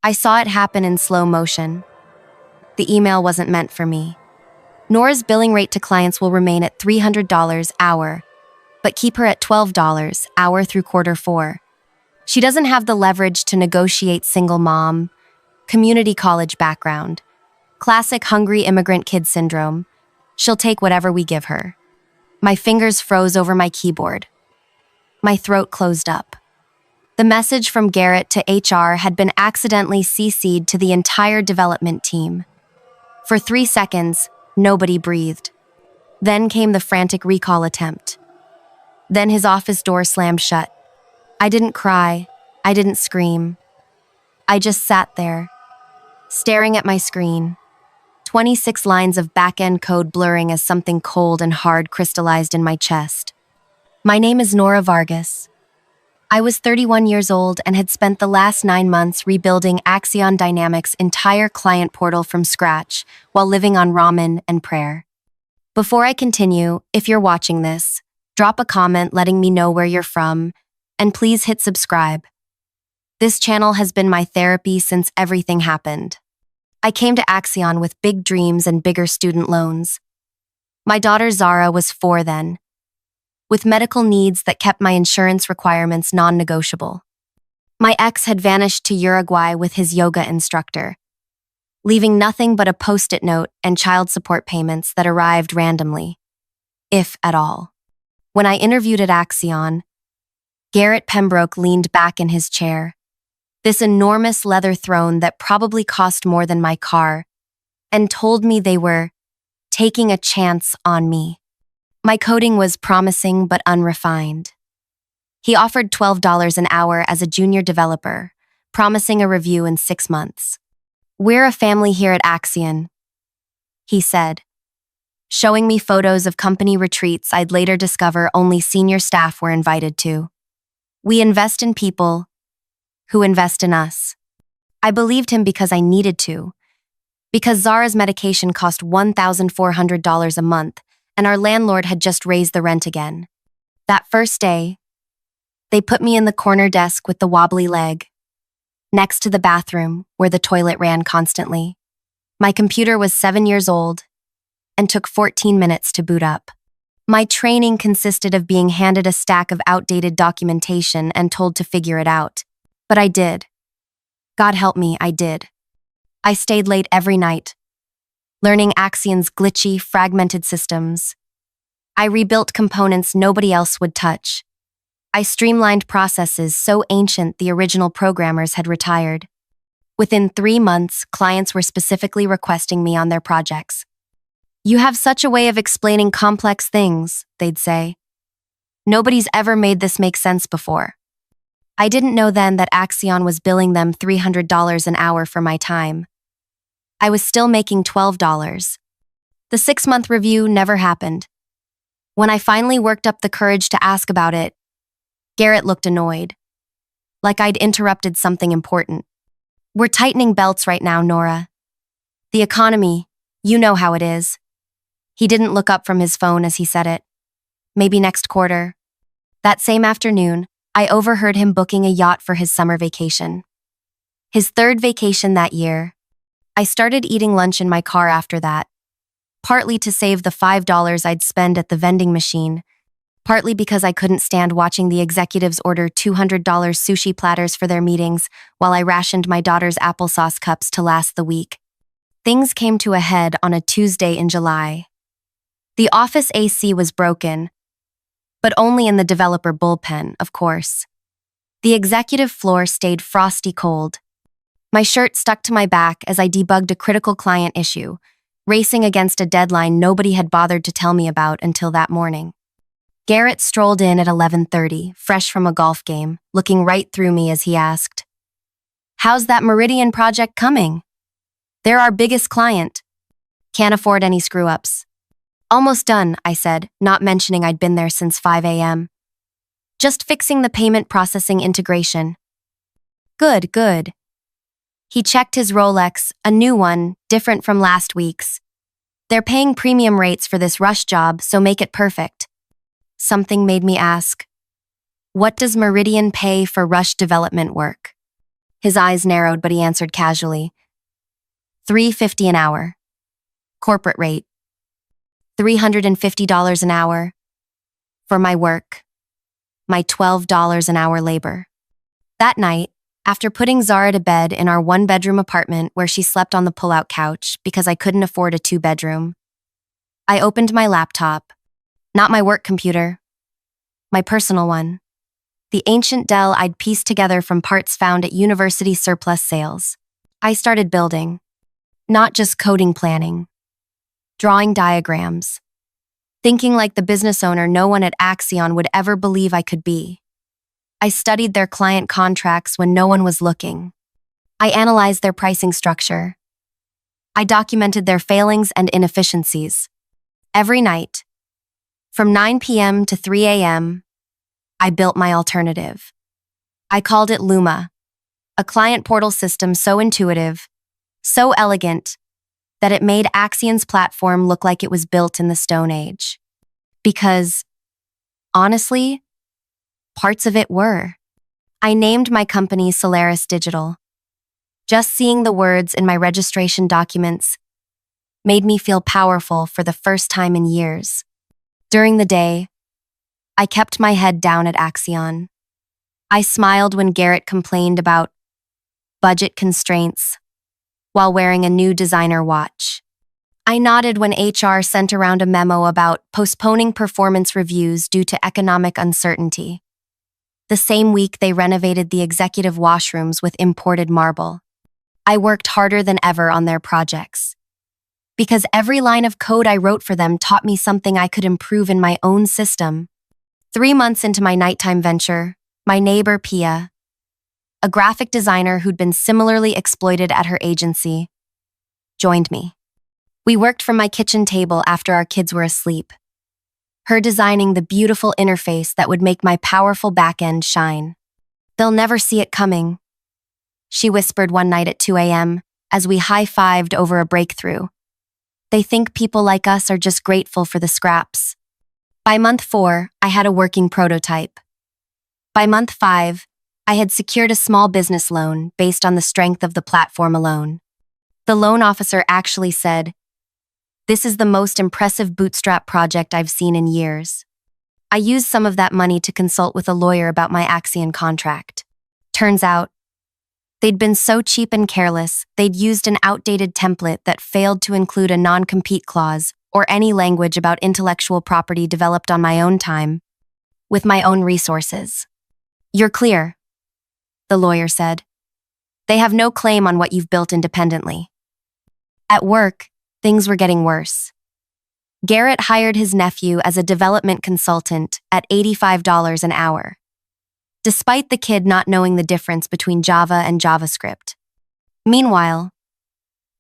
I saw it happen in slow motion. The email wasn't meant for me. Nora's billing rate to clients will remain at $300 hour, but keep her at $12 hour through Q4. She doesn't have the leverage to negotiate single mom, community college background, classic hungry immigrant kid syndrome. She'll take whatever we give her. My fingers froze over my keyboard. My throat closed up. The message from Garrett to HR had been accidentally CC'd to the entire development team. For 3 seconds, nobody breathed. Then came the frantic recall attempt. Then his office door slammed shut. I didn't cry. I didn't scream. I just sat there, staring at my screen. 26 lines of back-end code blurring as something cold and hard crystallized in my chest. My name is Nora Vargas. I was 31 years old and had spent the last 9 months rebuilding Axion Dynamics' entire client portal from scratch while living on ramen and prayer. Before I continue, if you're watching this, drop a comment letting me know where you're from, and please hit subscribe. This channel has been my therapy since everything happened. I came to Axion with big dreams and bigger student loans. My daughter Zara was 4 then, with medical needs that kept my insurance requirements non-negotiable. My ex had vanished to Uruguay with his yoga instructor, leaving nothing but a post-it note and child support payments that arrived randomly, if at all. When I interviewed at Axion, Garrett Pembroke leaned back in his chair, this enormous leather throne that probably cost more than my car, and told me they were taking a chance on me. My coding was promising but unrefined. He offered $12 an hour as a junior developer, promising a review in 6 months. "We're a family here at Axion," he said, showing me photos of company retreats I'd later discover only senior staff were invited to. "We invest in people who invest in us." I believed him because I needed to, because Zara's medication cost $1,400 a month, and our landlord had just raised the rent again. That first day, they put me in the corner desk with the wobbly leg, next to the bathroom where the toilet ran constantly. My computer was 7 years old and took 14 minutes to boot up. My training consisted of being handed a stack of outdated documentation and told to figure it out. But I did. God help me, I did. I stayed late every night, learning Axion's glitchy, fragmented systems. I rebuilt components nobody else would touch. I streamlined processes so ancient the original programmers had retired. Within 3 months, clients were specifically requesting me on their projects. "You have such a way of explaining complex things," they'd say. "Nobody's ever made this make sense before." I didn't know then that Axion was billing them $300 an hour for my time. I was still making $12. The 6-month review never happened. When I finally worked up the courage to ask about it, Garrett looked annoyed, like I'd interrupted something important. "We're tightening belts right now, Nora. The economy, you know how it is." He didn't look up from his phone as he said it. "Maybe next quarter." That same afternoon, I overheard him booking a yacht for his summer vacation. His 3rd vacation that year. I started eating lunch in my car after that, partly to save the $5 I'd spend at the vending machine, partly because I couldn't stand watching the executives order $200 sushi platters for their meetings while I rationed my daughter's applesauce cups to last the week. Things came to a head on a Tuesday in July. The office AC was broken, but only in the developer bullpen, of course. The executive floor stayed frosty cold. My shirt stuck to my back as I debugged a critical client issue, racing against a deadline nobody had bothered to tell me about until that morning. Garrett strolled in at 11:30, fresh from a golf game, looking right through me as he asked, "How's that Meridian project coming?" "They're our biggest client. Can't afford any screw-ups." "Almost done," I said, not mentioning I'd been there since 5 a.m. "Just fixing the payment processing integration." Good, good. He checked his Rolex, a new one, different from last week's. "They're paying premium rates for this rush job, so make it perfect." Something made me ask, what does Meridian pay for rush development work? His eyes narrowed, but he answered casually. $3.50 an hour. Corporate rate. $350 an hour. For my work. My $12 an hour labor. That night, after putting Zara to bed in our one-bedroom apartment where she slept on the pull-out couch because I couldn't afford a two-bedroom, I opened my laptop. Not my work computer. My personal one. The ancient Dell I'd pieced together from parts found at university surplus sales. I started building. Not just coding planning. Drawing diagrams. Thinking like the business owner no one at Axion would ever believe I could be. I studied their client contracts when no one was looking. I analyzed their pricing structure. I documented their failings and inefficiencies. Every night, from 9 p.m. to 3 a.m., I built my alternative. I called it Luma, a client portal system so intuitive, so elegant, that it made Axion's platform look like it was built in the Stone Age. Because, honestly, parts of it were. I named my company Solaris Digital. Just seeing the words in my registration documents made me feel powerful for the first time in years. During the day, I kept my head down at Axion. I smiled when Garrett complained about budget constraints while wearing a new designer watch. I nodded when HR sent around a memo about postponing performance reviews due to economic uncertainty. The same week, they renovated the executive washrooms with imported marble. I worked harder than ever on their projects. Because every line of code I wrote for them taught me something I could improve in my own system. 3 months into my nighttime venture, my neighbor Pia, a graphic designer who'd been similarly exploited at her agency, joined me. We worked from my kitchen table after our kids were asleep, her designing the beautiful interface that would make my powerful backend shine. "They'll never see it coming," she whispered one night at 2 a.m. as we high-fived over a breakthrough. "They think people like us are just grateful for the scraps." By month 4, I had a working prototype. By month 5, I had secured a small business loan based on the strength of the platform alone. The loan officer actually said, "This is the most impressive bootstrap project I've seen in years." I used some of that money to consult with a lawyer about my Axion contract. Turns out, they'd been so cheap and careless, they'd used an outdated template that failed to include a non-compete clause or any language about intellectual property developed on my own time, with my own resources. "You're clear," the lawyer said. "They have no claim on what you've built independently." At work, things were getting worse. Garrett hired his nephew as a development consultant at $85 an hour, despite the kid not knowing the difference between Java and JavaScript. Meanwhile,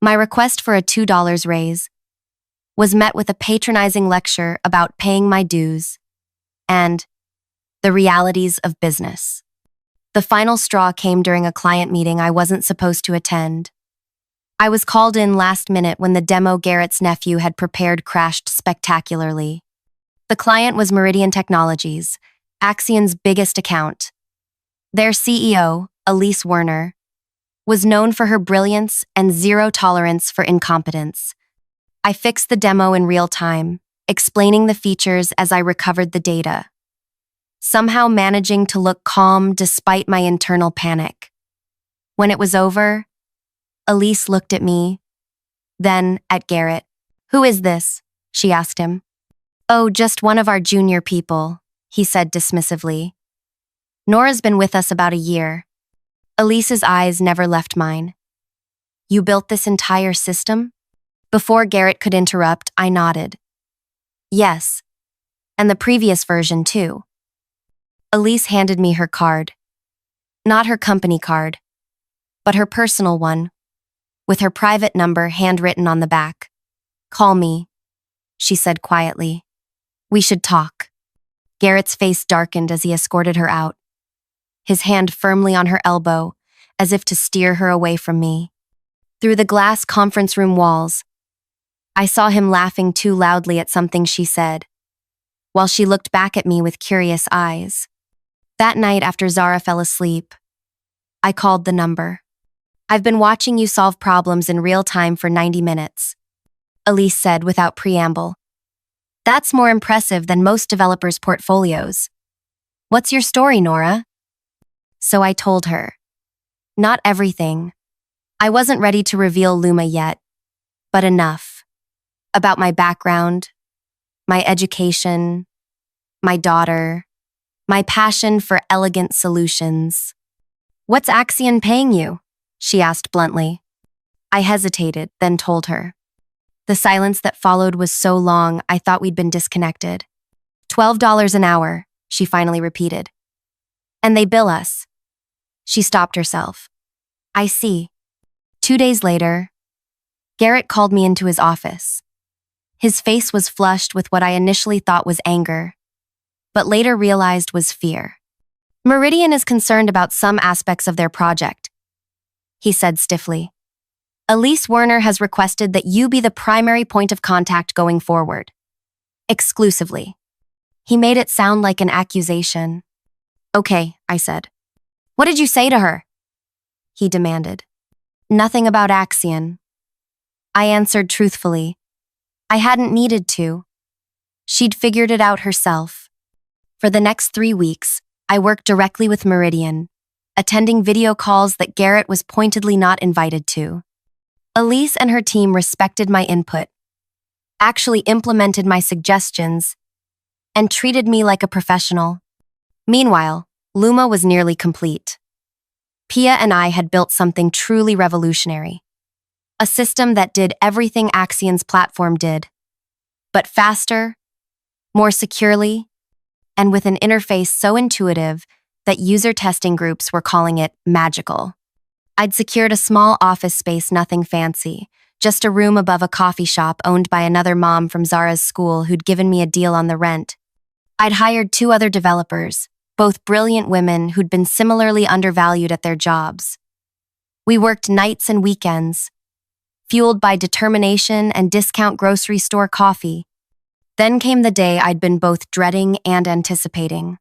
my request for a $2 raise was met with a patronizing lecture about paying my dues and the realities of business. The final straw came during a client meeting I wasn't supposed to attend. I was called in last minute when the demo Garrett's nephew had prepared crashed spectacularly. The client was Meridian Technologies, Axion's biggest account. Their CEO, Elise Werner, was known for her brilliance and zero tolerance for incompetence. I fixed the demo in real time, explaining the features as I recovered the data, somehow managing to look calm despite my internal panic. When it was over, Elise looked at me, then at Garrett. "Who is this?" she asked him. "Oh, just one of our junior people," he said dismissively. "Nora's been with us about a year." Elise's eyes never left mine. "You built this entire system?" Before Garrett could interrupt, I nodded. "Yes, and the previous version too." Elise handed me her card. Not her company card, but her personal one, with her private number handwritten on the back. "Call me," she said quietly. "We should talk." Garrett's face darkened as he escorted her out, his hand firmly on her elbow, as if to steer her away from me. Through the glass conference room walls, I saw him laughing too loudly at something she said, while she looked back at me with curious eyes. That night after Zara fell asleep, I called the number. I've been watching you solve problems in real time for 90 minutes, Elise said without preamble. That's more impressive than most developers' portfolios. What's your story, Nora? So I told her. Not everything. I wasn't ready to reveal Luma yet, but enough. About my background, my education, my daughter, my passion for elegant solutions. What's Axion paying you? She asked bluntly. I hesitated, then told her. The silence that followed was so long I thought we'd been disconnected. $12 an hour, she finally repeated. And they bill us. She stopped herself. I see. 2 days later, Garrett called me into his office. His face was flushed with what I initially thought was anger, but later realized was fear. Meridian is concerned about some aspects of their project, he said stiffly. Elise Werner has requested that you be the primary point of contact going forward. Exclusively. He made it sound like an accusation. Okay, I said. What did you say to her? He demanded. Nothing about Axion. I answered truthfully. I hadn't needed to. She'd figured it out herself. For the next 3 weeks, I worked directly with Meridian, attending video calls that Garrett was pointedly not invited to. Elise and her team respected my input, actually implemented my suggestions, and treated me like a professional. Meanwhile, Luma was nearly complete. Pia and I had built something truly revolutionary. A system that did everything Axion's platform did, but faster, more securely, and with an interface so intuitive that user testing groups were calling it magical. I'd secured a small office space, nothing fancy, just a room above a coffee shop owned by another mom from Zara's school who'd given me a deal on the rent. I'd hired 2 other developers, both brilliant women who'd been similarly undervalued at their jobs. We worked nights and weekends, fueled by determination and discount grocery store coffee. Then came the day I'd been both dreading and anticipating.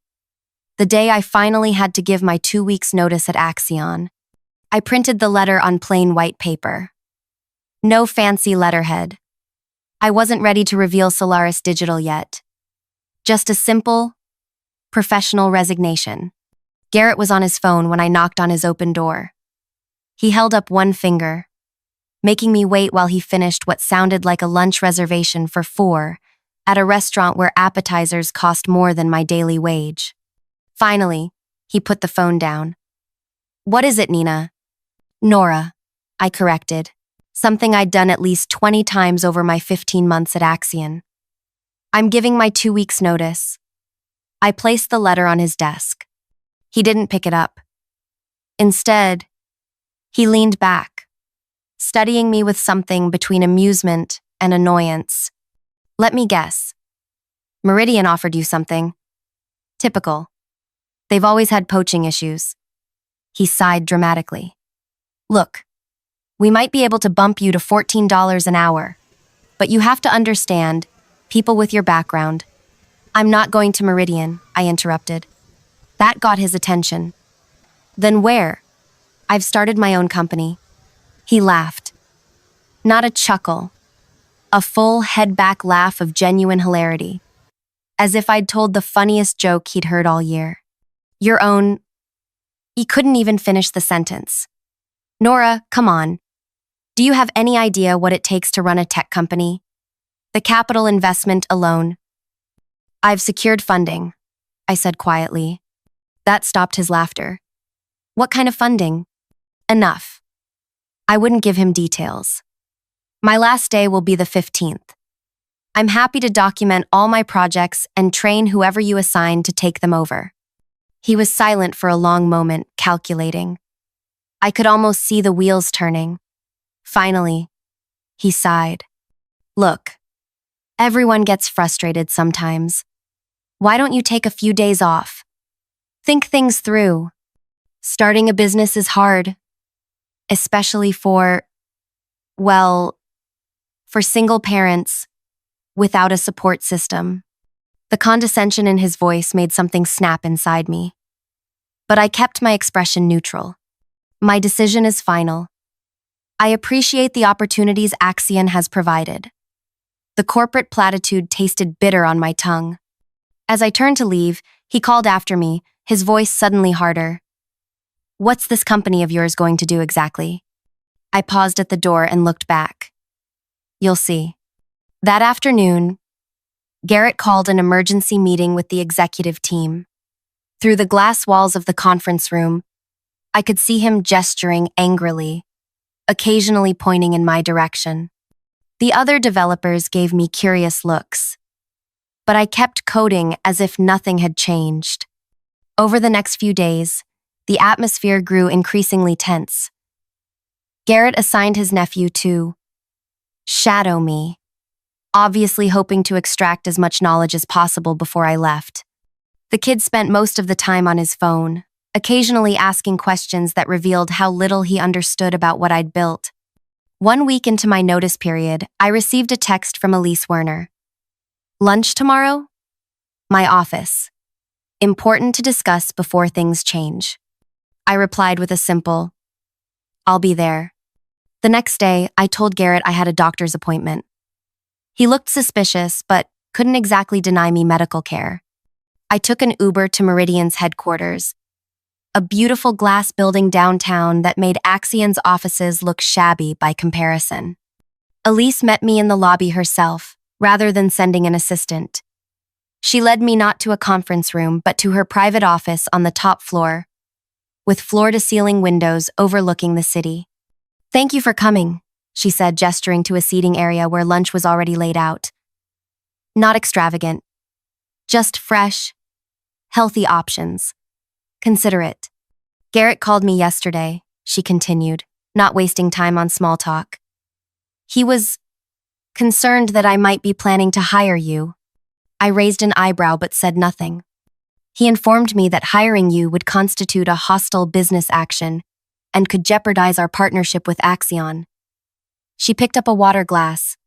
The day I finally had to give my 2 weeks' notice at Axion. I printed the letter on plain white paper. No fancy letterhead. I wasn't ready to reveal Solaris Digital yet. Just a simple, professional resignation. Garrett was on his phone when I knocked on his open door. He held up one finger, making me wait while he finished what sounded like a lunch reservation for 4 at a restaurant where appetizers cost more than my daily wage. Finally, he put the phone down. What is it, Nina? Nora, I corrected, something I'd done at least 20 times over my 15 months at Axion. I'm giving my 2 weeks' notice. I placed the letter on his desk. He didn't pick it up. Instead, he leaned back, studying me with something between amusement and annoyance. Let me guess. Meridian offered you something. Typical. They've always had poaching issues. He sighed dramatically. Look, we might be able to bump you to $14 an hour, but you have to understand, people with your background. I'm not going to Meridian, I interrupted. That got his attention. Then where? I've started my own company. He laughed. Not a chuckle. A full head-back laugh of genuine hilarity. As if I'd told the funniest joke he'd heard all year. Your own... He couldn't even finish the sentence. Nora, come on. Do you have any idea what it takes to run a tech company? The capital investment alone. I've secured funding, I said quietly. That stopped his laughter. What kind of funding? Enough. I wouldn't give him details. My last day will be the 15th. I'm happy to document all my projects and train whoever you assign to take them over. He was silent for a long moment, calculating. I could almost see the wheels turning. Finally, he sighed. Look, everyone gets frustrated sometimes. Why don't you take a few days off? Think things through. Starting a business is hard, especially for single parents without a support system. The condescension in his voice made something snap inside me. But I kept my expression neutral. My decision is final. I appreciate the opportunities Axion has provided. The corporate platitude tasted bitter on my tongue. As I turned to leave, he called after me, his voice suddenly harder. What's this company of yours going to do exactly? I paused at the door and looked back. You'll see. That afternoon, Garrett called an emergency meeting with the executive team. Through the glass walls of the conference room, I could see him gesturing angrily, occasionally pointing in my direction. The other developers gave me curious looks, but I kept coding as if nothing had changed. Over the next few days, the atmosphere grew increasingly tense. Garrett assigned his nephew to shadow me, obviously hoping to extract as much knowledge as possible before I left. The kid spent most of the time on his phone, occasionally asking questions that revealed how little he understood about what I'd built. 1 week into my notice period, I received a text from Elise Werner. Lunch tomorrow? My office. Important to discuss before things change. I replied with a simple, I'll be there. The next day, I told Garrett I had a doctor's appointment. He looked suspicious, but couldn't exactly deny me medical care. I took an Uber to Meridian's headquarters, a beautiful glass building downtown that made Axion's offices look shabby by comparison. Elise met me in the lobby herself, rather than sending an assistant. She led me not to a conference room, but to her private office on the top floor, with floor-to-ceiling windows overlooking the city. Thank you for coming, she said, gesturing to a seating area where lunch was already laid out. Not extravagant, just fresh, healthy options. Consider it. Garrett called me yesterday, she continued, not wasting time on small talk. He was concerned that I might be planning to hire you. I raised an eyebrow but said nothing. He informed me that hiring you would constitute a hostile business action and could jeopardize our partnership with Axion. She picked up a water glass.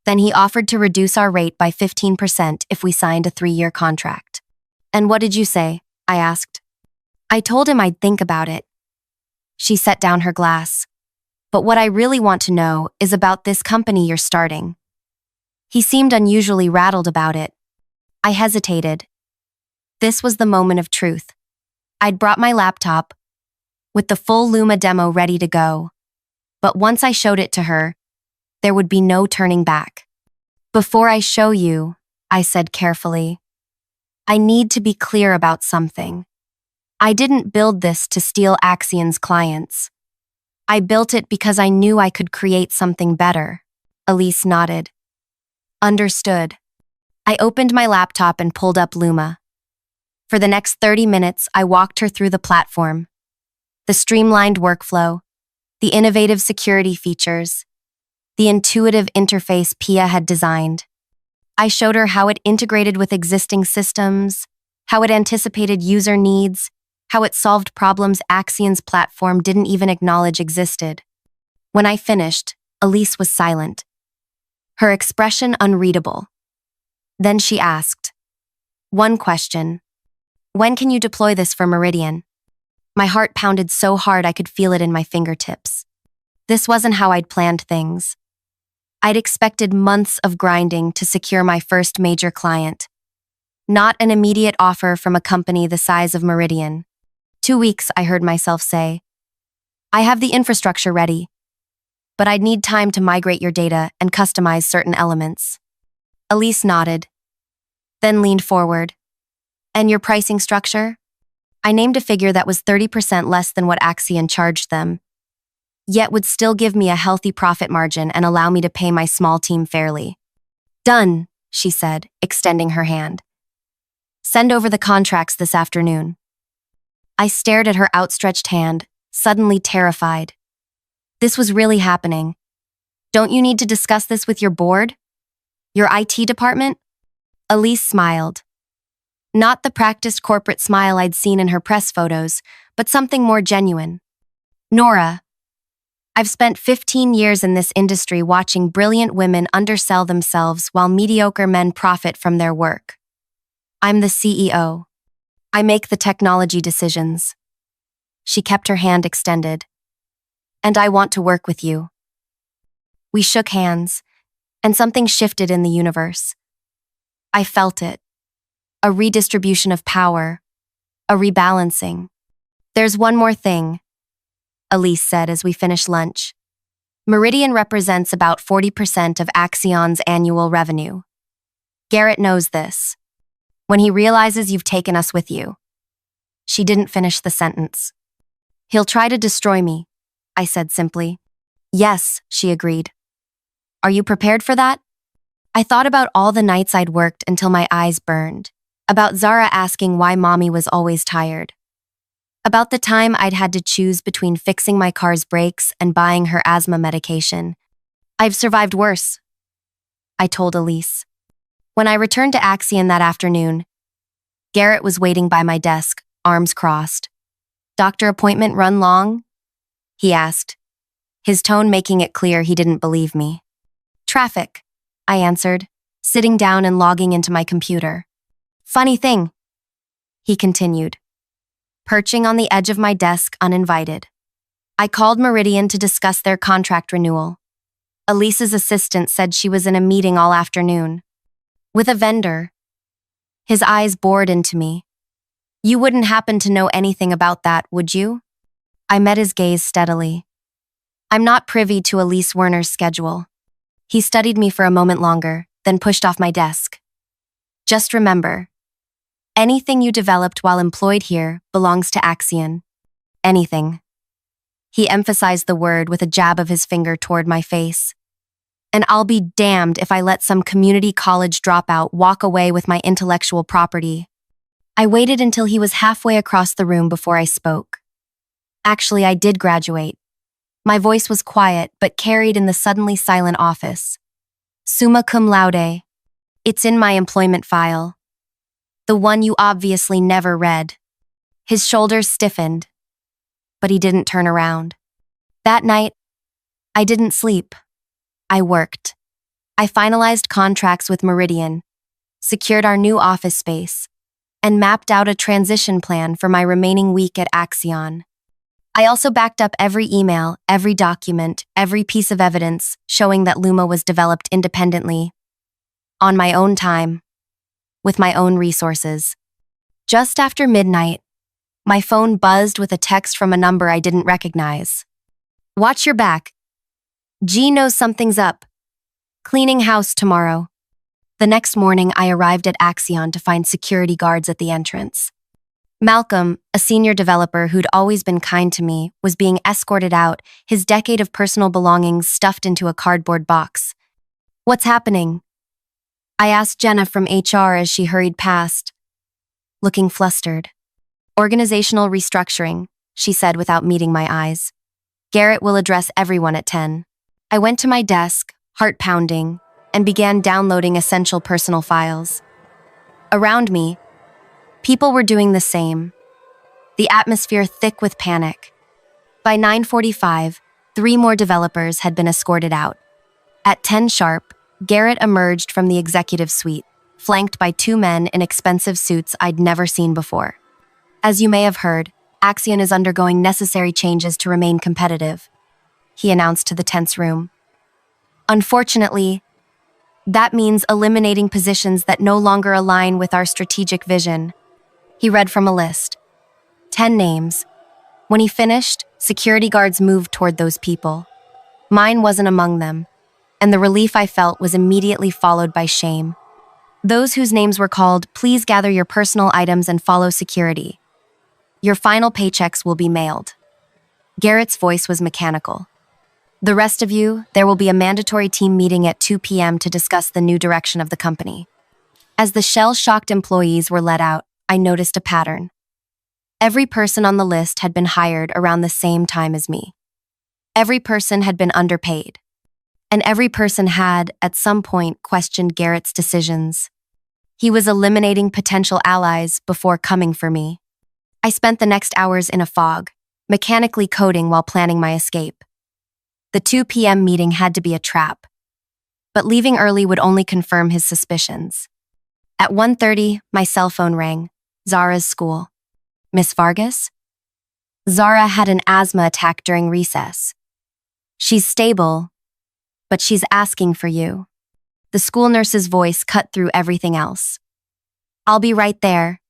Then he offered to reduce our rate by 15% if we signed a 3-year contract. And what did you say? I asked. I told him I'd think about it. She set down her glass. But what I really want to know is about this company you're starting. He seemed unusually rattled about it. I hesitated. This was the moment of truth. I'd brought my laptop, with the full Luma demo ready to go. But once I showed it to her, there would be no turning back. Before I show you, I said carefully, I need to be clear about something. I didn't build this to steal Axion's clients. I built it because I knew I could create something better. Elise nodded. Understood. I opened my laptop and pulled up Luma. For the next 30 minutes, I walked her through the platform, the streamlined workflow, the innovative security features, the intuitive interface Pia had designed. I showed her how it integrated with existing systems, how it anticipated user needs, how it solved problems Axion's platform didn't even acknowledge existed. When I finished, Elise was silent, her expression unreadable. Then she asked, one question. When can you deploy this for Meridian? My heart pounded so hard I could feel it in my fingertips. This wasn't how I'd planned things. I'd expected months of grinding to secure my first major client, not an immediate offer from a company the size of Meridian. 2 weeks, I heard myself say. I have the infrastructure ready, but I'd need time to migrate your data and customize certain elements. Elise nodded, then leaned forward. And your pricing structure? I named a figure that was 30% less than what Axion charged them, yet would still give me a healthy profit margin and allow me to pay my small team fairly. Done, she said, extending her hand. Send over the contracts this afternoon. I stared at her outstretched hand, suddenly terrified. This was really happening. Don't you need to discuss this with your board? Your IT department? Elise smiled. Not the practiced corporate smile I'd seen in her press photos, but something more genuine. Nora, I've spent 15 years in this industry watching brilliant women undersell themselves while mediocre men profit from their work. I'm the CEO. I make the technology decisions. She kept her hand extended. and I want to work with you." We shook hands, and something shifted in the universe. I felt it. A redistribution of power. A rebalancing. "There's one more thing," Elise said as we finished lunch. "Meridian represents about 40% of Axion's annual revenue. Garrett knows this. When he realizes you've taken us with you." She didn't finish the sentence. "He'll try to destroy me," I said simply. "Yes," she agreed. "Are you prepared for that?" I thought about all the nights I'd worked until my eyes burned, about Zara asking why mommy was always tired, about the time I'd had to choose between fixing my car's brakes and buying her asthma medication. "I've survived worse," I told Elise. When I returned to Axion that afternoon, Garrett was waiting by my desk, arms crossed. "Doctor appointment run long?" he asked, his tone making it clear he didn't believe me. "Traffic," I answered, sitting down and logging into my computer. "Funny thing," he continued, perching on the edge of my desk uninvited. "I called Meridian to discuss their contract renewal. Elise's assistant said she was in a meeting all afternoon. With a vendor." His eyes bored into me. "You wouldn't happen to know anything about that, would you?" I met his gaze steadily. "I'm not privy to Elise Werner's schedule." He studied me for a moment longer, then pushed off my desk. "Just remember, anything you developed while employed here belongs to Axion. Anything." He emphasized the word with a jab of his finger toward my face. "And I'll be damned if I let some community college dropout walk away with my intellectual property." I waited until he was halfway across the room before I spoke. Actually, I did graduate. My voice was quiet, but carried in the suddenly silent office. Summa cum laude. It's in my employment file. The one you obviously never read. His shoulders stiffened, but he didn't turn around. That night, I didn't sleep. I worked. I finalized contracts with Meridian, secured our new office space, and mapped out a transition plan for my remaining week at Axion. I also backed up every email, every document, every piece of evidence showing that Luma was developed independently, on my own time, with my own resources. Just after midnight, my phone buzzed with a text from a number I didn't recognize. "Watch your back. G knows something's up. Cleaning house tomorrow." The next morning, I arrived at Axion to find security guards at the entrance. Malcolm, a senior developer who'd always been kind to me, was being escorted out, his decade of personal belongings stuffed into a cardboard box. "What's happening?" I asked Jenna from HR as she hurried past, looking flustered. "Organizational restructuring," she said without meeting my eyes. "Garrett will address everyone at 10. I went to my desk, heart pounding, and began downloading essential personal files. Around me, people were doing the same, the atmosphere thick with panic. By 9:45, 3 more developers had been escorted out. At 10 sharp, Garrett emerged from the executive suite, flanked by 2 men in expensive suits I'd never seen before. "As you may have heard, Axion is undergoing necessary changes to remain competitive," he announced to the tense room. "Unfortunately, that means eliminating positions that no longer align with our strategic vision." He read from a list. 10 names. When he finished, security guards moved toward those people. Mine wasn't among them, and the relief I felt was immediately followed by shame. "Those whose names were called, please gather your personal items and follow security. Your final paychecks will be mailed." Garrett's voice was mechanical. "The rest of you, there will be a mandatory team meeting at 2 p.m. to discuss the new direction of the company." As the shell-shocked employees were let out, I noticed a pattern. Every person on the list had been hired around the same time as me. Every person had been underpaid. And every person had, at some point, questioned Garrett's decisions. He was eliminating potential allies before coming for me. I spent the next hours in a fog, mechanically coding while planning my escape. The 2 p.m. meeting had to be a trap. But leaving early would only confirm his suspicions. At 1:30, my cell phone rang. Zara's school. "Miss Vargas?" Zara had an asthma attack during recess. She's stable, but she's asking for you. The school nurse's voice cut through everything else. I'll be right there.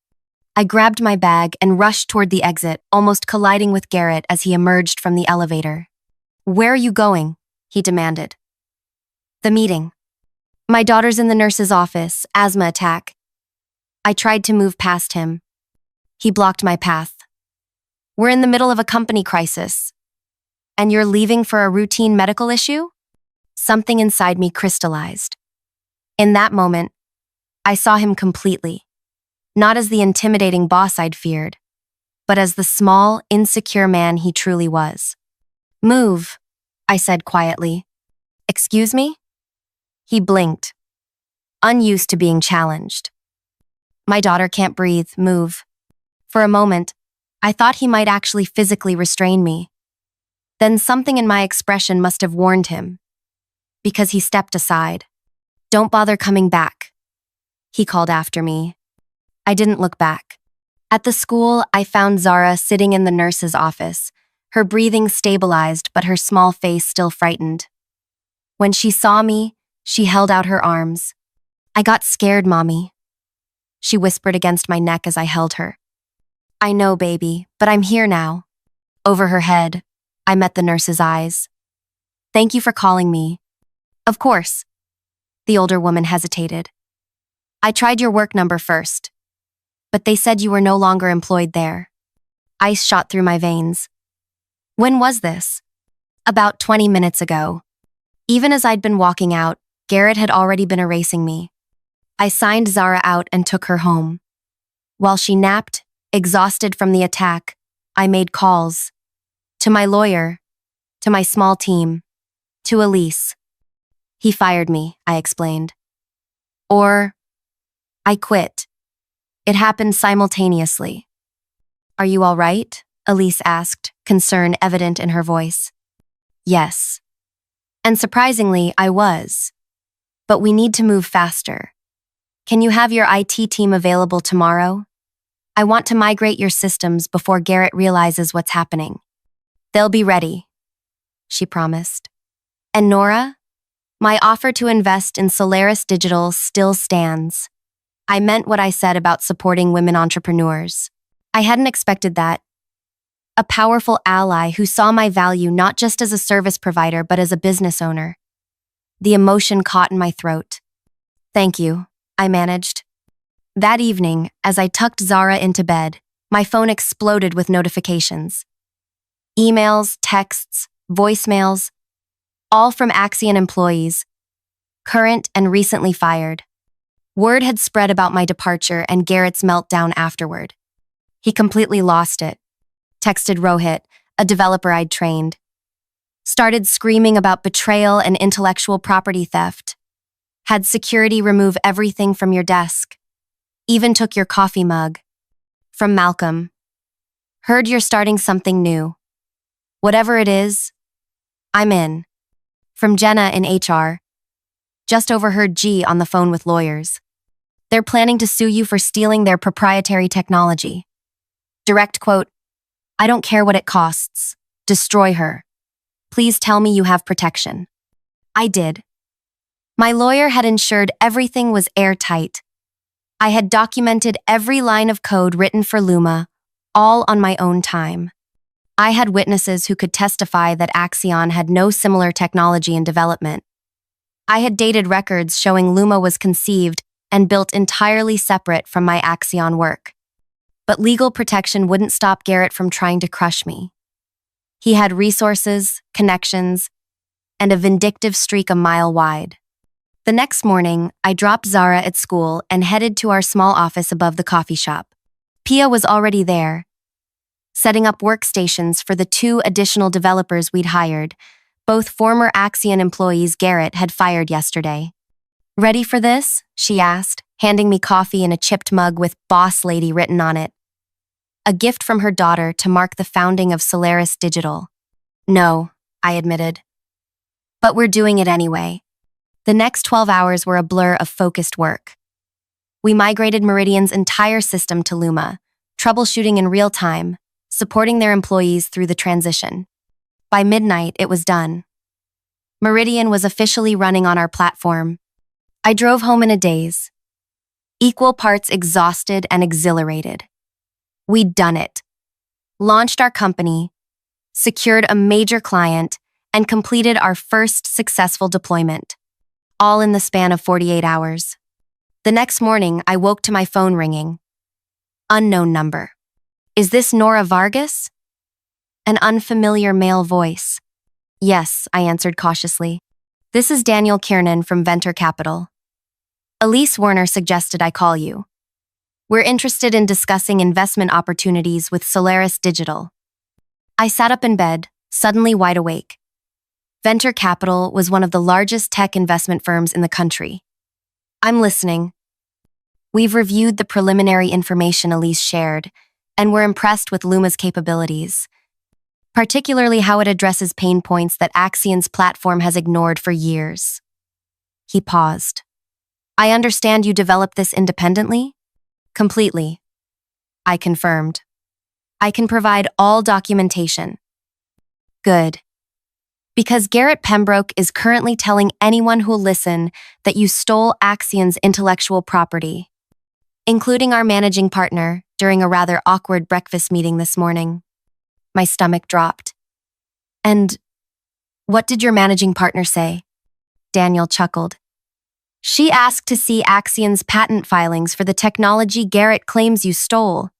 I grabbed my bag and rushed toward the exit, almost colliding with Garrett as he emerged from the elevator. Where are you going? He demanded. The meeting. My daughter's in the nurse's office, asthma attack. I tried to move past him. He blocked my path. We're in the middle of a company crisis. And you're leaving for a routine medical issue? Something inside me crystallized. In that moment, I saw him completely. Not as the intimidating boss I'd feared, but as the small, insecure man he truly was. Move, I said quietly. Excuse me? He blinked, unused to being challenged. My daughter can't breathe, move. For a moment, I thought he might actually physically restrain me. Then something in my expression must have warned him, because he stepped aside. Don't bother coming back, he called after me. I didn't look back. At the school, I found Zara sitting in the nurse's office, her breathing stabilized but her small face still frightened. When she saw me, she held out her arms. I got scared, Mommy. She whispered against my neck as I held her. I know, baby, but I'm here now. Over her head, I met the nurse's eyes. Thank you for calling me. Of course. The older woman hesitated. I tried your work number first, but they said you were no longer employed there. Ice shot through my veins. When was this? About 20 minutes ago. Even as I'd been walking out, Garrett had already been erasing me. I signed Zara out and took her home. While she napped, exhausted from the attack, I made calls. To my lawyer, to my small team, to Elise. He fired me, I explained. Or, I quit. It happened simultaneously. Are you all right? Elise asked, concern evident in her voice. Yes. And surprisingly, I was. But we need to move faster. Can you have your IT team available tomorrow? I want to migrate your systems before Garrett realizes what's happening. They'll be ready, she promised. And Nora? My offer to invest in Solaris Digital still stands. I meant what I said about supporting women entrepreneurs. I hadn't expected that. A powerful ally who saw my value not just as a service provider but as a business owner. The emotion caught in my throat. Thank you, I managed. That evening, as I tucked Zara into bed, my phone exploded with notifications. Emails, texts, voicemails, all from Axion employees, current and recently fired. Word had spread about my departure and Garrett's meltdown afterward. He completely lost it. Texted Rohit, a developer I'd trained. Started screaming about betrayal and intellectual property theft. Had security remove everything from your desk. Even took your coffee mug. From Malcolm. Heard you're starting something new. Whatever it is, I'm in. From Jenna in HR. Just overheard G on the phone with lawyers. They're planning to sue you for stealing their proprietary technology. Direct quote, I don't care what it costs. Destroy her. Please tell me you have protection. I did. My lawyer had ensured everything was airtight. I had documented every line of code written for Luma, all on my own time. I had witnesses who could testify that Axion had no similar technology in development. I had dated records showing Luma was conceived and built entirely separate from my Axion work. But legal protection wouldn't stop Garrett from trying to crush me. He had resources, connections, and a vindictive streak a mile wide. The next morning, I dropped Zara at school and headed to our small office above the coffee shop. Pia was already there, setting up workstations for the 2 additional developers we'd hired, both former Axion employees Garrett had fired yesterday. Ready for this? She asked, handing me coffee in a chipped mug with Boss Lady written on it. A gift from her daughter to mark the founding of Solaris Digital. No, I admitted. But we're doing it anyway. The next 12 hours were a blur of focused work. We migrated Meridian's entire system to Luma, troubleshooting in real time, supporting their employees through the transition. By midnight, it was done. Meridian was officially running on our platform. I drove home in a daze, equal parts exhausted and exhilarated. We'd done it. Launched our company, secured a major client, and completed our first successful deployment, all in the span of 48 hours. The next morning, I woke to my phone ringing. Unknown number. Is this Nora Vargas? An unfamiliar male voice. Yes, I answered cautiously. This is Daniel Kiernan from Venture Capital. Elise Werner suggested I call you. We're interested in discussing investment opportunities with Solaris Digital. I sat up in bed, suddenly wide awake. Venture Capital was one of the largest tech investment firms in the country. I'm listening. We've reviewed the preliminary information Elise shared, and we're impressed with Luma's capabilities, particularly how it addresses pain points that Axion's platform has ignored for years. He paused. I understand you developed this independently? Completely. I confirmed. I can provide all documentation. Good. Because Garrett Pembroke is currently telling anyone who'll listen that you stole Axion's intellectual property, including our managing partner, during a rather awkward breakfast meeting this morning. My stomach dropped. And what did your managing partner say? Daniel chuckled. She asked to see Axion's patent filings for the technology Garrett claims you stole.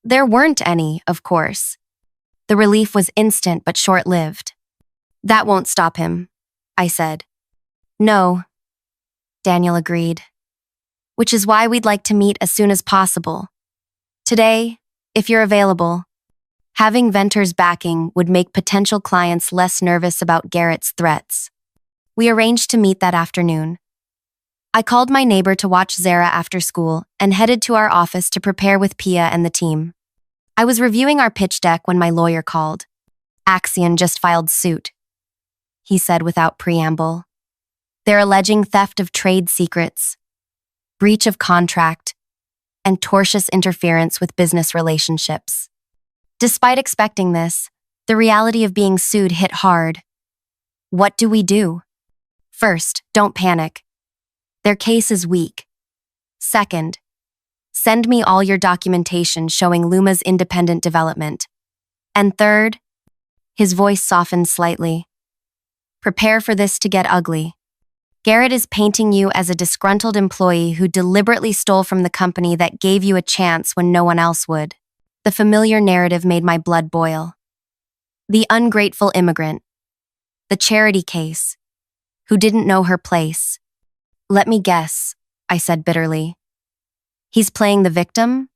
There weren't any, of course. The relief was instant but short-lived. That won't stop him, I said. No, Daniel agreed. Which is why we'd like to meet as soon as possible. Today, if you're available. Having Venter's backing would make potential clients less nervous about Garrett's threats. We arranged to meet that afternoon. I called my neighbor to watch Zara after school and headed to our office to prepare with Pia and the team. I was reviewing our pitch deck when my lawyer called. Axion just filed suit, he said without preamble. They're alleging theft of trade secrets, breach of contract, and tortious interference with business relationships. Despite expecting this, the reality of being sued hit hard. What do we do? First, don't panic. Their case is weak. Second, send me all your documentation showing Luma's independent development. And third, his voice softened slightly. Prepare for this to get ugly. Garrett is painting you as a disgruntled employee who deliberately stole from the company that gave you a chance when no one else would. The familiar narrative made my blood boil. The ungrateful immigrant. The charity case. Who didn't know her place. Let me guess, I said bitterly. He's playing the victim?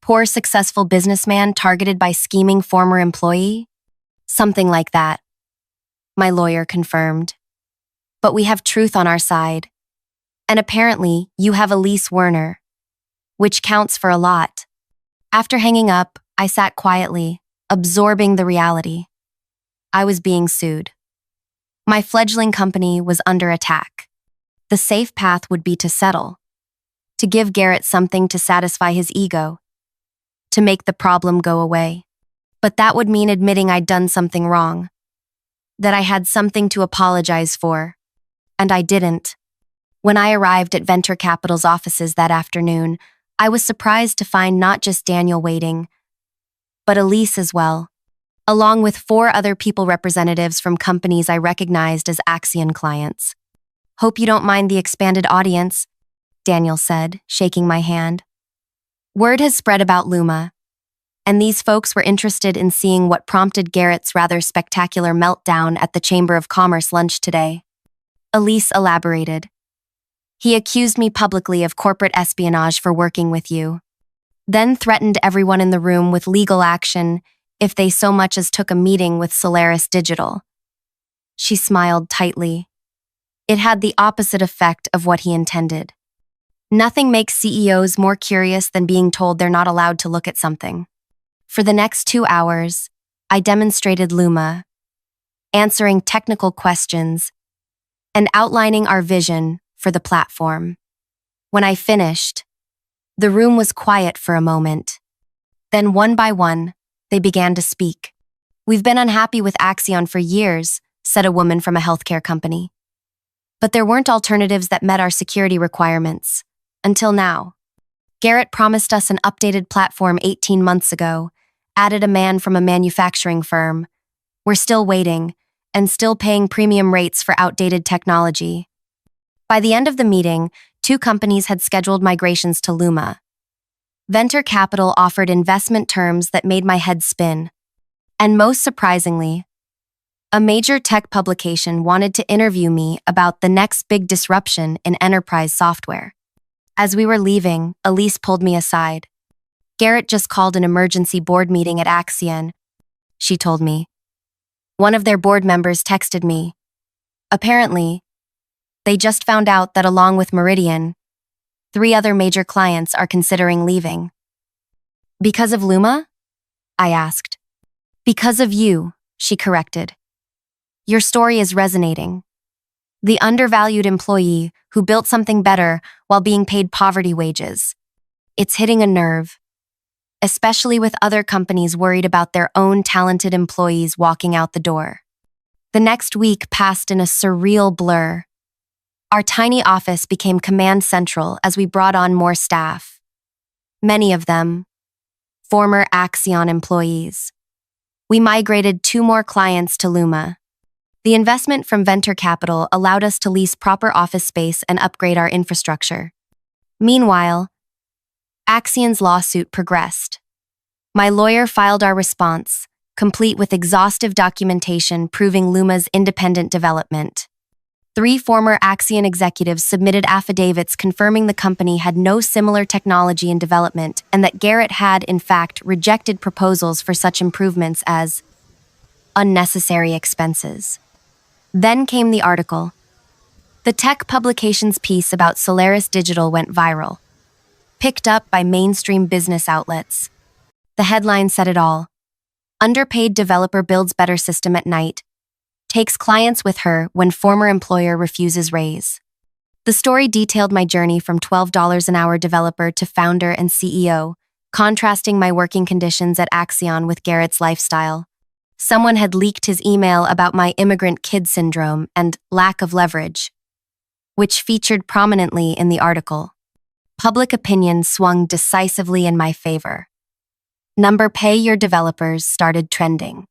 Poor successful businessman targeted by scheming former employee? Something like that. My lawyer confirmed. But we have truth on our side. And apparently, you have Elise Werner, which counts for a lot. After hanging up, I sat quietly, absorbing the reality. I was being sued. My fledgling company was under attack. The safe path would be to settle, to give Garrett something to satisfy his ego, to make the problem go away. But that would mean admitting I'd done something wrong, that I had something to apologize for, and I didn't. When I arrived at Venture Capital's offices that afternoon, I was surprised to find not just Daniel waiting, but Elise as well, along with 4 other people representatives from companies I recognized as Axion clients. Hope you don't mind the expanded audience, Daniel said, shaking my hand. Word has spread about Luma, and these folks were interested in seeing what prompted Garrett's rather spectacular meltdown at the Chamber of Commerce lunch today. Elise elaborated. He accused me publicly of corporate espionage for working with you, then threatened everyone in the room with legal action if they so much as took a meeting with Solaris Digital. She smiled tightly. It had the opposite effect of what he intended. Nothing makes CEOs more curious than being told they're not allowed to look at something. For the next 2 hours, I demonstrated Luma, answering technical questions and outlining our vision for the platform. When I finished, the room was quiet for a moment. Then one by one, they began to speak. We've been unhappy with Axion for years, said a woman from a healthcare company. But there weren't alternatives that met our security requirements. Until now. Garrett promised us an updated platform 18 months ago, added a man from a manufacturing firm. We're still waiting, and still paying premium rates for outdated technology. By the end of the meeting, 2 companies had scheduled migrations to Luma. Venture capital offered investment terms that made my head spin. And most surprisingly, a major tech publication wanted to interview me about the next big disruption in enterprise software. As we were leaving, Elise pulled me aside. Garrett just called an emergency board meeting at Axion, she told me. One of their board members texted me. Apparently, they just found out that along with Meridian, 3 other major clients are considering leaving. Because of Luma? I asked. Because of you, she corrected. Your story is resonating. The undervalued employee who built something better while being paid poverty wages. It's hitting a nerve, especially with other companies worried about their own talented employees walking out the door. The next week passed in a surreal blur. Our tiny office became command central as we brought on more staff. Many of them, former Axion employees. We migrated 2 more clients to Luma. The investment from venture capital allowed us to lease proper office space and upgrade our infrastructure. Meanwhile, Axion's lawsuit progressed. My lawyer filed our response, complete with exhaustive documentation proving Luma's independent development. 3 former Axion executives submitted affidavits confirming the company had no similar technology in development and that Garrett had, in fact, rejected proposals for such improvements as unnecessary expenses. Then came the article. The tech publication's piece about Solaris Digital went viral, picked up by mainstream business outlets. The headline said it all. Underpaid developer builds better system at night, takes clients with her when former employer refuses raise. The story detailed my journey from $12 an hour developer to founder and CEO, contrasting my working conditions at Axion with Garrett's lifestyle. Someone had leaked his email about my immigrant kid syndrome and lack of leverage, which featured prominently in the article. Public opinion swung decisively in my favor. Pay your developers started trending.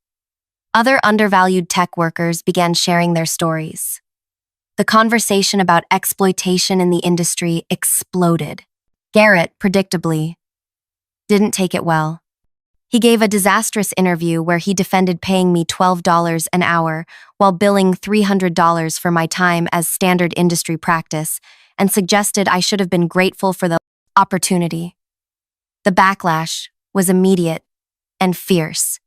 Other undervalued tech workers began sharing their stories. The conversation about exploitation in the industry exploded. Garrett, predictably, didn't take it well. He gave a disastrous interview where he defended paying me $12 an hour while billing $300 for my time as standard industry practice and suggested I should have been grateful for the opportunity. The backlash was immediate and fierce.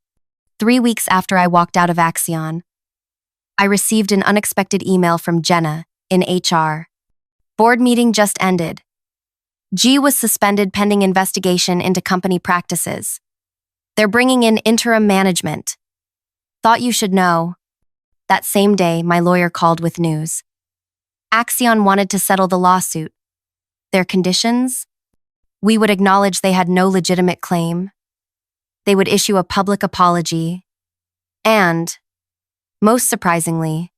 3 weeks after I walked out of Axion, I received an unexpected email from Jenna in HR. Board meeting just ended. G was suspended pending investigation into company practices. They're bringing in interim management. Thought you should know. That same day, my lawyer called with news. Axion wanted to settle the lawsuit. Their conditions? We would acknowledge they had no legitimate claim. They would issue a public apology. And, most surprisingly,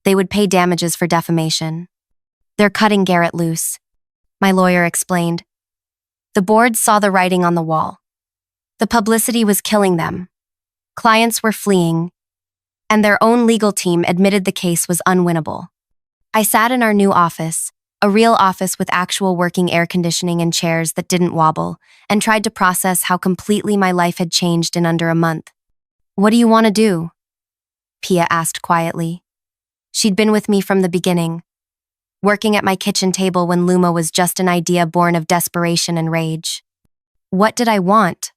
they would pay damages for defamation. They're cutting Garrett loose, my lawyer explained. The board saw the writing on the wall. The publicity was killing them. Clients were fleeing, and their own legal team admitted the case was unwinnable. I sat in our new office, a real office with actual working air conditioning and chairs that didn't wobble, and tried to process how completely my life had changed in under a month. What do you want to do? Pia asked quietly. She'd been with me from the beginning, working at my kitchen table when Luma was just an idea born of desperation and rage. What did I want?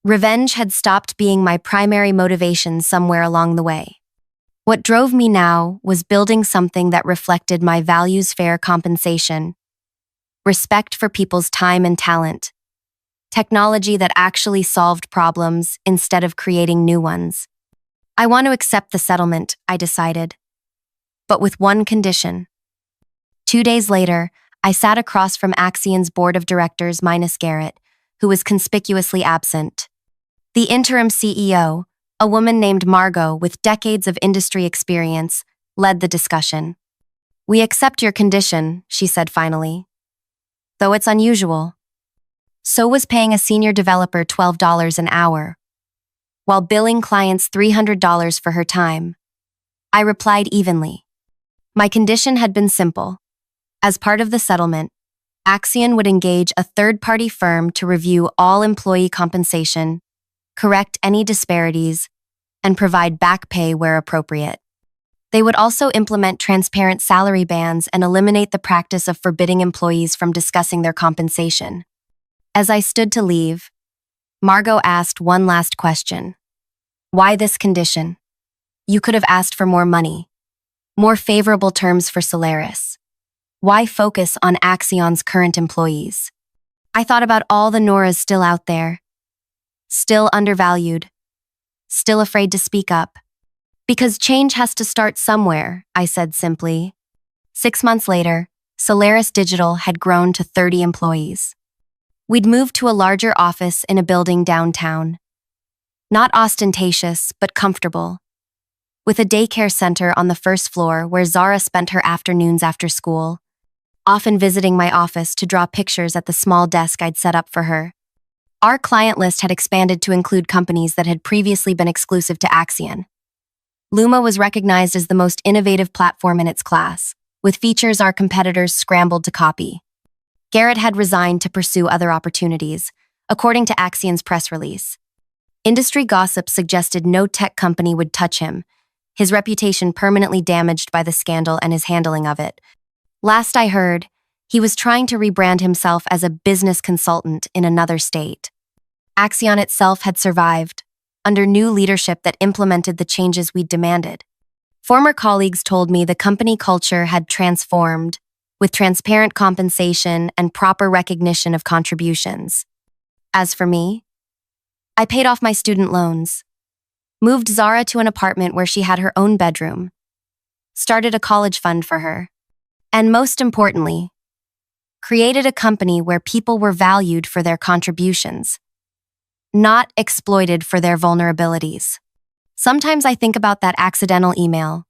Revenge had stopped being my primary motivation somewhere along the way. What drove me now was building something that reflected my values: fair compensation, respect for people's time and talent, technology that actually solved problems instead of creating new ones. I want to accept the settlement, I decided, but with one condition. 2 days later, I sat across from Axion's board of directors minus Garrett, who was conspicuously absent. The interim CEO, A woman named Margot, with decades of industry experience, led the discussion. "We accept your condition," she said finally. "Though it's unusual." So was paying a senior developer $12 an hour, while billing clients $300 for her time. I replied evenly. My condition had been simple. As part of the settlement, Axion would engage a third-party firm to review all employee compensation, correct any disparities, and provide back pay where appropriate. They would also implement transparent salary bands and eliminate the practice of forbidding employees from discussing their compensation. As I stood to leave, Margot asked one last question. "Why this condition? You could have asked for more money, more favorable terms for Solaris. Why focus on Axion's current employees?" I thought about all the Noras still out there, still undervalued, still afraid to speak up. "Because change has to start somewhere," I said simply. 6 months later, Solaris Digital had grown to 30 employees. We'd moved to a larger office in a building downtown. Not ostentatious, but comfortable, with a daycare center on the first floor where Zara spent her afternoons after school, often visiting my office to draw pictures at the small desk I'd set up for her. Our client list had expanded to include companies that had previously been exclusive to Axion. Luma was recognized as the most innovative platform in its class, with features our competitors scrambled to copy. Garrett had resigned to pursue other opportunities, according to Axion's press release. Industry gossip suggested no tech company would touch him, his reputation permanently damaged by the scandal and his handling of it. Last I heard, he was trying to rebrand himself as a business consultant in another state. Axion itself had survived, under new leadership that implemented the changes we'd demanded. Former colleagues told me the company culture had transformed, with transparent compensation and proper recognition of contributions. As for me, I paid off my student loans, moved Zara to an apartment where she had her own bedroom, started a college fund for her, and most importantly, created a company where people were valued for their contributions, not exploited for their vulnerabilities. Sometimes I think about that accidental email,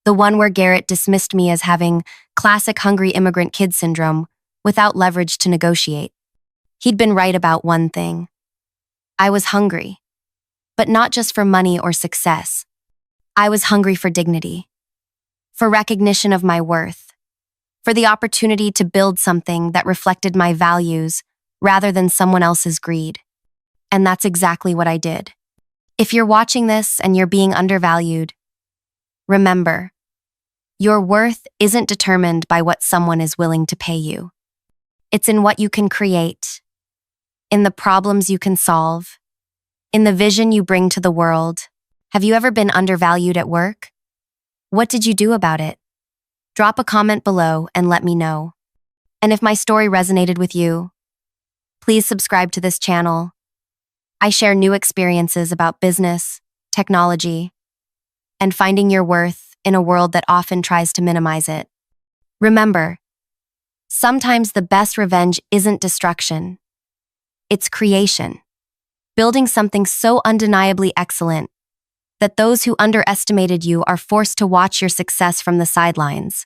the one where Garrett dismissed me as having classic hungry immigrant kid syndrome without leverage to negotiate. He'd been right about one thing. I was hungry, but not just for money or success. I was hungry for dignity, for recognition of my worth, for the opportunity to build something that reflected my values rather than someone else's greed. And that's exactly what I did. If you're watching this and you're being undervalued, remember, your worth isn't determined by what someone is willing to pay you. It's in what you can create, in the problems you can solve, in the vision you bring to the world. Have you ever been undervalued at work? What did you do about it? Drop a comment below and let me know. And if my story resonated with you, please subscribe to this channel. I share new experiences about business, technology, and finding your worth in a world that often tries to minimize it. Remember, sometimes the best revenge isn't destruction. It's creation. Building something so undeniably excellent that those who underestimated you are forced to watch your success from the sidelines.